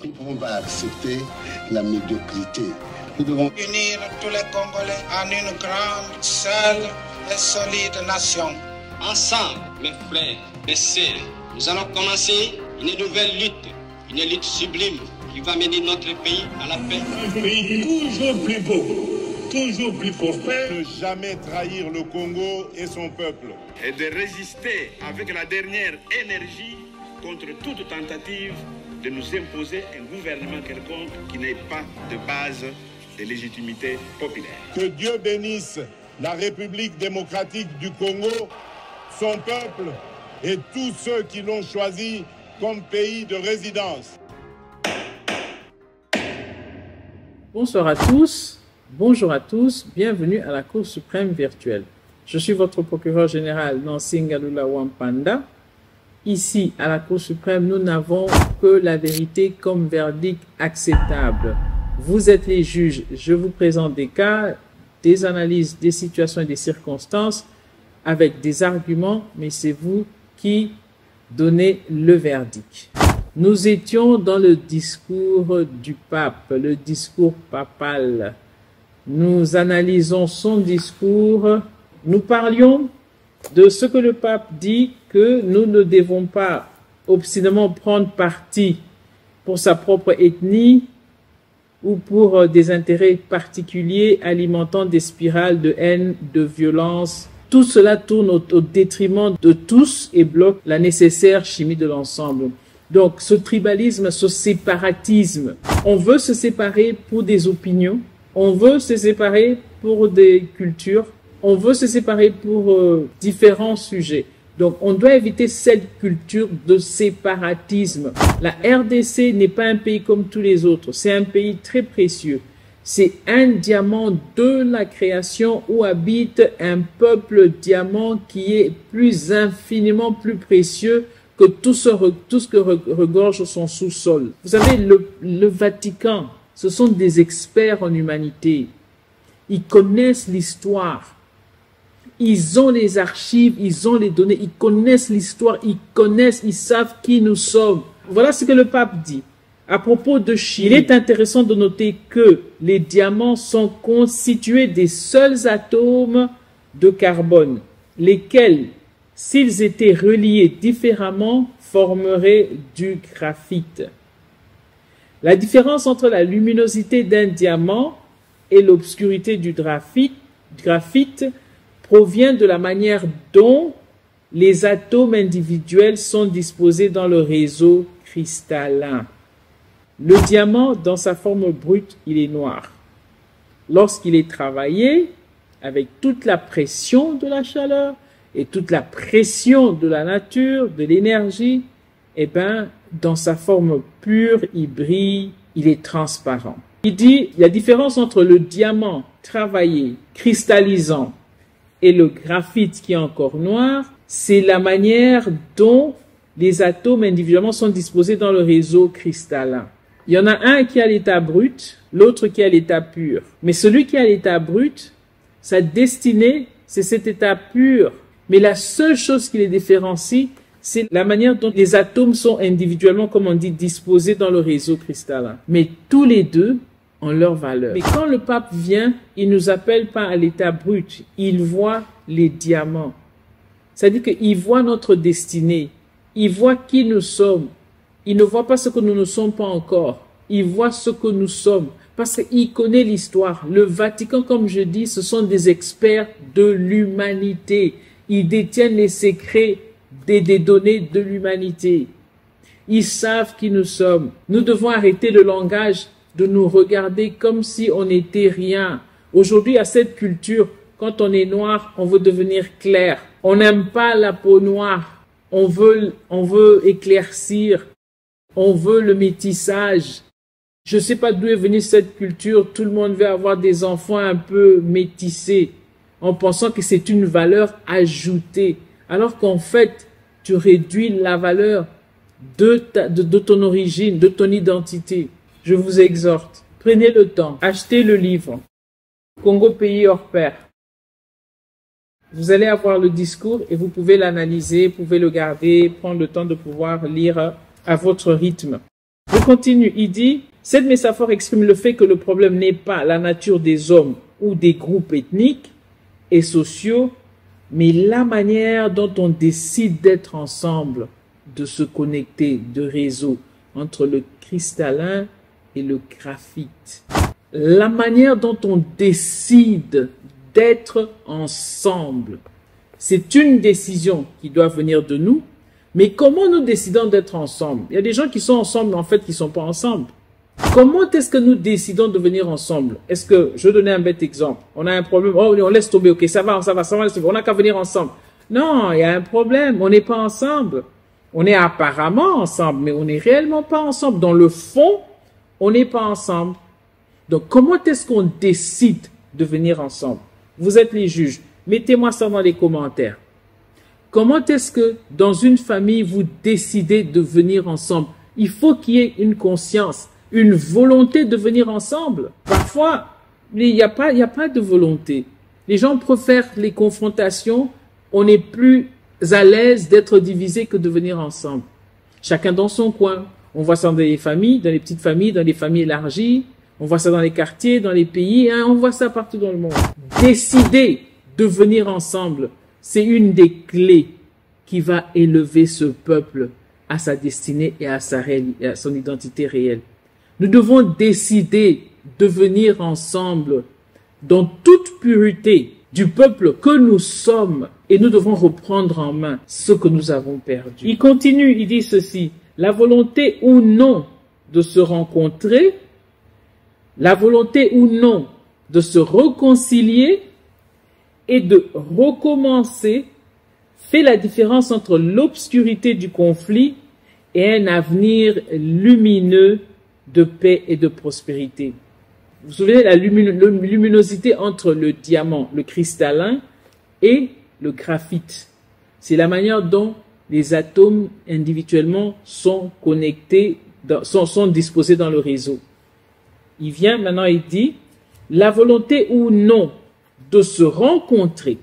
Nous ne pouvons pas accepter la médiocrité. Nous devons unir tous les Congolais en une grande, seule et solide nation. Ensemble, mes frères, mes sœurs, nous allons commencer une nouvelle lutte sublime qui va mener notre pays à la paix. Un pays toujours plus beau, toujours plus prospère. Ne jamais trahir le Congo et son peuple. Et de résister avec la dernière énergie contre toute tentative de nous imposer un gouvernement quelconque qui n'ait pas de base de légitimité populaire. Que Dieu bénisse la République démocratique du Congo, son peuple et tous ceux qui l'ont choisi comme pays de résidence. Bonsoir à tous, bonjour à tous, bienvenue à la Cour suprême virtuelle. Je suis votre procureur général Nancy Ngalula Wampanda. Ici, à la Cour suprême, nous n'avons que la vérité comme verdict acceptable. Vous êtes les juges, je vous présente des cas, des analyses, des situations et des circonstances avec des arguments, mais c'est vous qui donnez le verdict. Nous étions dans le discours du pape, le discours papal. Nous analysons son discours. Nous parlions de ce que le pape dit, que nous ne devons pas obstinément prendre parti pour sa propre ethnie ou pour des intérêts particuliers alimentant des spirales de haine, de violence. Tout cela tourne au détriment de tous et bloque la nécessaire chimie de l'ensemble. Donc, ce tribalisme, ce séparatisme, on veut se séparer pour des opinions, on veut se séparer pour des cultures, on veut se séparer pour différents sujets. Donc, on doit éviter cette culture de séparatisme. La RDC n'est pas un pays comme tous les autres. C'est un pays très précieux. C'est un diamant de la création où habite un peuple diamant qui est infiniment plus précieux que tout ce que regorge son sous-sol. Vous savez, le Vatican, ce sont des experts en humanité. Ils connaissent l'histoire. Ils ont les archives, ils ont les données, ils connaissent l'histoire, ils savent qui nous sommes. Voilà ce que le pape dit. À propos de Chine, il est intéressant de noter que les diamants sont constitués des seuls atomes de carbone, lesquels, s'ils étaient reliés différemment, formeraient du graphite. La différence entre la luminosité d'un diamant et l'obscurité du graphite provient de la manière dont les atomes individuels sont disposés dans le réseau cristallin. Le diamant, dans sa forme brute, il est noir. Lorsqu'il est travaillé, avec toute la pression de la chaleur et toute la pression de la nature, de l'énergie, eh bien, dans sa forme pure, il brille, il est transparent. Il dit, la différence entre le diamant travaillé, cristallisant, et le graphite qui est encore noir, c'est la manière dont les atomes individuellement sont disposés dans le réseau cristallin. Il y en a un qui est à l'état brut, l'autre qui est à l'état pur. Mais celui qui est à l'état brut, sa destinée, c'est cet état pur. Mais la seule chose qui les différencie, c'est la manière dont les atomes sont individuellement, comme on dit, disposés dans le réseau cristallin. Mais tous les deux ont leur valeur. Mais quand le pape vient, il nous appelle pas à l'état brut. Il voit les diamants. C'est-à-dire qu'il voit notre destinée. Il voit qui nous sommes. Il ne voit pas ce que nous ne sommes pas encore. Il voit ce que nous sommes. Parce qu'il connaît l'histoire. Le Vatican, comme je dis, ce sont des experts de l'humanité. Ils détiennent les secrets des données de l'humanité. Ils savent qui nous sommes. Nous devons arrêter le langage de nous regarder comme si on n'était rien. Aujourd'hui, à cette culture, quand on est noir, on veut devenir clair. On n'aime pas la peau noire. On veut éclaircir. On veut le métissage. Je ne sais pas d'où est venue cette culture. Tout le monde veut avoir des enfants un peu métissés, en pensant que c'est une valeur ajoutée. Alors qu'en fait, tu réduis la valeur de ton origine, de ton identité. Je vous exhorte, prenez le temps, achetez le livre « Congo, pays hors pair ». Vous allez avoir le discours et vous pouvez l'analyser, vous pouvez le garder, prendre le temps de pouvoir lire à votre rythme. Le continue, il dit, cette métaphore exprime le fait que le problème n'est pas la nature des hommes ou des groupes ethniques et sociaux, mais la manière dont on décide d'être ensemble, de se connecter, de réseau entre le cristallin et le graphite. La manière dont on décide d'être ensemble, c'est une décision qui doit venir de nous, mais comment nous décidons d'être ensemble? Il y a des gens qui sont ensemble, mais en fait qui ne sont pas ensemble. Comment est-ce que nous décidons de venir ensemble? Est-ce que, je vais donner un bête exemple, on a un problème, oh on laisse tomber, ok, ça va, on n'a qu'à venir ensemble. Non, il y a un problème, on n'est pas ensemble. On est apparemment ensemble, mais on n'est réellement pas ensemble. Dans le fond, on n'est pas ensemble. Donc, comment est-ce qu'on décide de venir ensemble? Vous êtes les juges. Mettez-moi ça dans les commentaires. Comment est-ce que dans une famille, vous décidez de venir ensemble? Il faut qu'il y ait une conscience, une volonté de venir ensemble. Parfois, il n'y a pas de volonté. Les gens préfèrent les confrontations. On est plus à l'aise d'être divisés que de venir ensemble. Chacun dans son coin. On voit ça dans les familles, dans les petites familles, dans les familles élargies. On voit ça dans les quartiers, dans les pays. Hein, on voit ça partout dans le monde. Décider de venir ensemble, c'est une des clés qui va élever ce peuple à sa destinée et à son identité réelle. Nous devons décider de venir ensemble dans toute pureté du peuple que nous sommes et nous devons reprendre en main ce que nous avons perdu. Il continue, il dit ceci, la volonté ou non de se rencontrer, la volonté ou non de se réconcilier et de recommencer fait la différence entre l'obscurité du conflit et un avenir lumineux de paix et de prospérité. Vous vous souvenez de la luminosité entre le diamant, le cristallin et le graphite. C'est la manière dont les atomes individuellement sont connectés, sont disposés dans le réseau. Il vient maintenant, il dit, la volonté ou non de se rencontrer.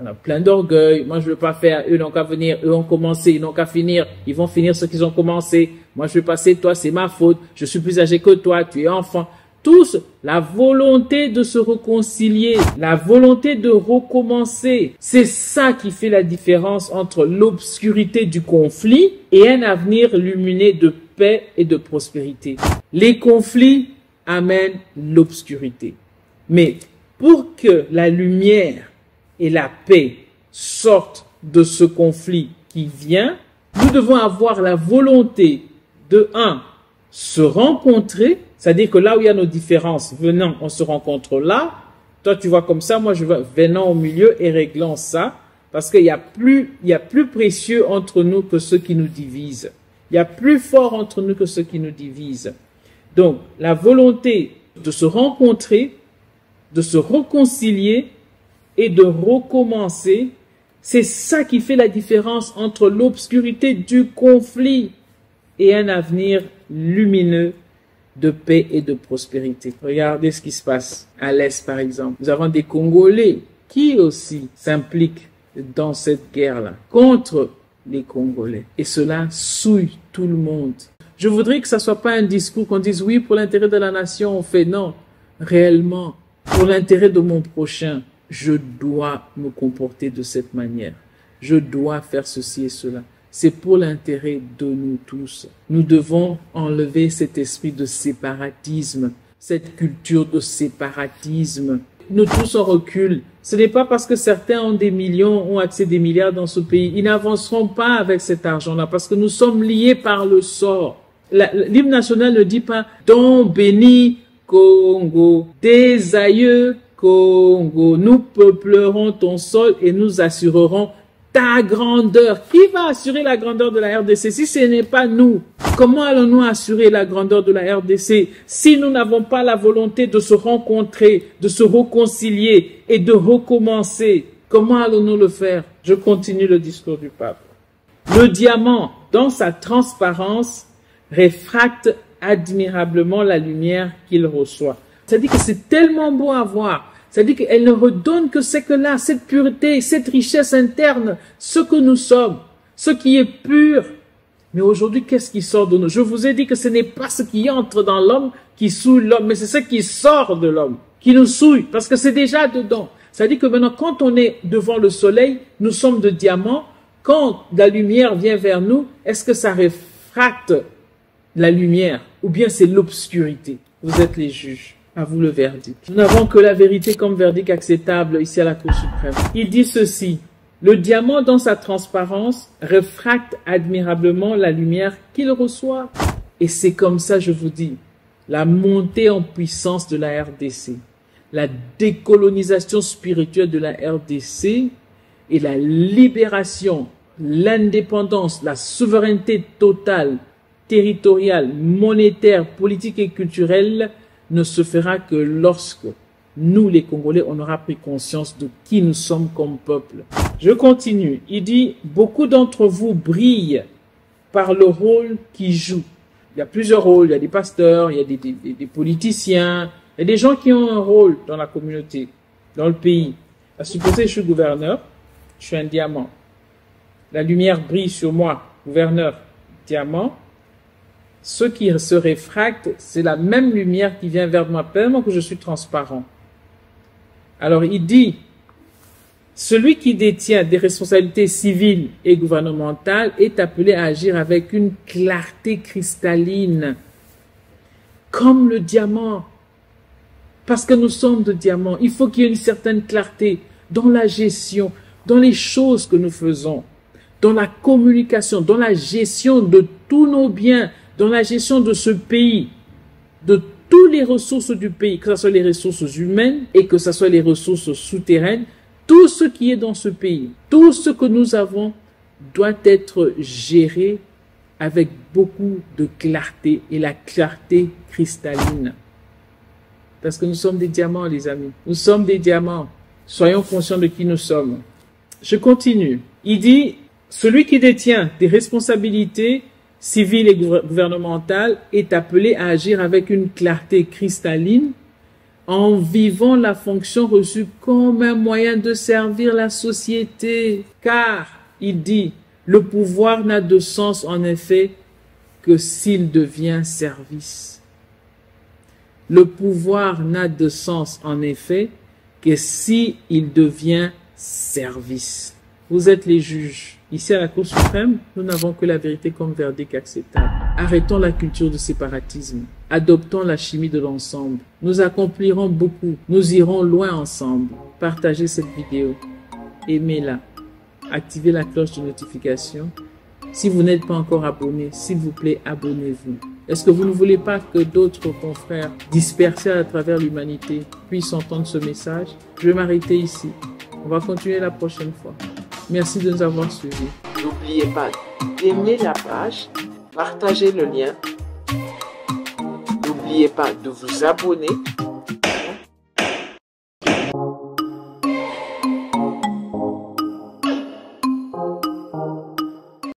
On a plein d'orgueil. Moi, je ne veux pas faire. Eux n'ont qu'à venir. Eux ont commencé. Ils n'ont qu'à finir. Ils vont finir ce qu'ils ont commencé. Moi, je vais passer. Toi, c'est ma faute. Je suis plus âgé que toi. Tu es enfant. Tous, la volonté de se réconcilier, la volonté de recommencer. C'est ça qui fait la différence entre l'obscurité du conflit et un avenir lumineux de paix et de prospérité. Les conflits amènent l'obscurité. Mais pour que la lumière et la paix sortent de ce conflit qui vient, nous devons avoir la volonté de, se rencontrer, c'est-à-dire que là où il y a nos différences, venant, on se rencontre là, toi tu vois comme ça, moi je vais venant au milieu et réglons ça, parce qu'il y a plus précieux entre nous que ceux qui nous divisent. Il y a plus fort entre nous que ceux qui nous divisent. Donc, la volonté de se rencontrer, de se réconcilier et de recommencer, c'est ça qui fait la différence entre l'obscurité du conflit et un avenir lumineux de paix et de prospérité. Regardez ce qui se passe à l'Est, par exemple. Nous avons des Congolais qui aussi s'impliquent dans cette guerre-là contre les Congolais. Et cela souille tout le monde. Je voudrais que ça soit pas un discours qu'on dise oui, pour l'intérêt de la nation, on fait non. Réellement, pour l'intérêt de mon prochain, je dois me comporter de cette manière. Je dois faire ceci et cela. C'est pour l'intérêt de nous tous. Nous devons enlever cet esprit de séparatisme, cette culture de séparatisme. Nous tous on recule. Ce n'est pas parce que certains ont des millions, ont accès des milliards dans ce pays. Ils n'avanceront pas avec cet argent-là parce que nous sommes liés par le sort. L'hymne national ne dit pas « Don béni Congo, des aïeux Congo, nous peuplerons ton sol et nous assurerons ta grandeur. » Qui va assurer la grandeur de la RDC si ce n'est pas nous? Comment allons-nous assurer la grandeur de la RDC si nous n'avons pas la volonté de se rencontrer, de se réconcilier et de recommencer? Comment allons-nous le faire? Je continue le discours du pape. Le diamant, dans sa transparence, réfracte admirablement la lumière qu'il reçoit. C'est-à-dire que c'est tellement beau à voir. C'est-à-dire qu'elle ne redonne que ce que là, cette pureté, cette richesse interne, ce que nous sommes, ce qui est pur, Mais aujourd'hui, qu'est-ce qui sort de nous? Je vous ai dit que ce n'est pas ce qui entre dans l'homme qui souille l'homme, mais c'est ce qui sort de l'homme, qui nous souille, parce que c'est déjà dedans. Ça dit que maintenant, quand on est devant le soleil, nous sommes de diamant. Quand la lumière vient vers nous, est-ce que ça réfracte la lumière ou bien c'est l'obscurité? Vous êtes les juges. À vous le verdict. Nous n'avons que la vérité comme verdict acceptable ici à la Cour suprême. Il dit ceci. Le diamant dans sa transparence réfracte admirablement la lumière qu'il reçoit. Et c'est comme ça, je vous dis, la montée en puissance de la RDC, la décolonisation spirituelle de la RDC et la libération, l'indépendance, la souveraineté totale, territoriale, monétaire, politique et culturelle ne se fera que lorsque nous, les Congolais, on aura pris conscience de qui nous sommes comme peuple. Je continue. Il dit, beaucoup d'entre vous brillent par le rôle qu'ils jouent. Il y a plusieurs rôles. Il y a des pasteurs, il y a des politiciens, il y a des gens qui ont un rôle dans la communauté, dans le pays. À supposer que je suis gouverneur, je suis un diamant. La lumière brille sur moi, gouverneur, diamant. Ce qui se réfracte, c'est la même lumière qui vient vers moi, tellement que je suis transparent. Alors il dit, celui qui détient des responsabilités civiles et gouvernementales est appelé à agir avec une clarté cristalline, comme le diamant. Parce que nous sommes de diamants, il faut qu'il y ait une certaine clarté dans la gestion, dans les choses que nous faisons, dans la communication, dans la gestion de tous nos biens, dans la gestion de ce pays, de toutes les ressources du pays, que ce soit les ressources humaines et que ce soit les ressources souterraines, tout ce qui est dans ce pays, tout ce que nous avons doit être géré avec beaucoup de clarté et la clarté cristalline. Parce que nous sommes des diamants, les amis. Nous sommes des diamants. Soyons conscients de qui nous sommes. Je continue. Il dit, celui qui détient des responsabilités civile et gouvernementale est appelé à agir avec une clarté cristalline en vivant la fonction reçue comme un moyen de servir la société. Car, il dit, le pouvoir n'a de sens en effet que s'il devient service. Le pouvoir n'a de sens en effet que s'il devient service. Vous êtes les juges. Ici à la Cour suprême, nous n'avons que la vérité comme verdict acceptable. Arrêtons la culture de séparatisme. Adoptons la chimie de l'ensemble. Nous accomplirons beaucoup. Nous irons loin ensemble. Partagez cette vidéo. Aimez-la. Activez la cloche de notification. Si vous n'êtes pas encore abonné, s'il vous plaît, abonnez-vous. Est-ce que vous ne voulez pas que d'autres confrères dispersés à travers l'humanité puissent entendre ce message? Je vais m'arrêter ici. On va continuer la prochaine fois. Merci de nous avoir suivis. N'oubliez pas d'aimer la page, partager le lien. N'oubliez pas de vous abonner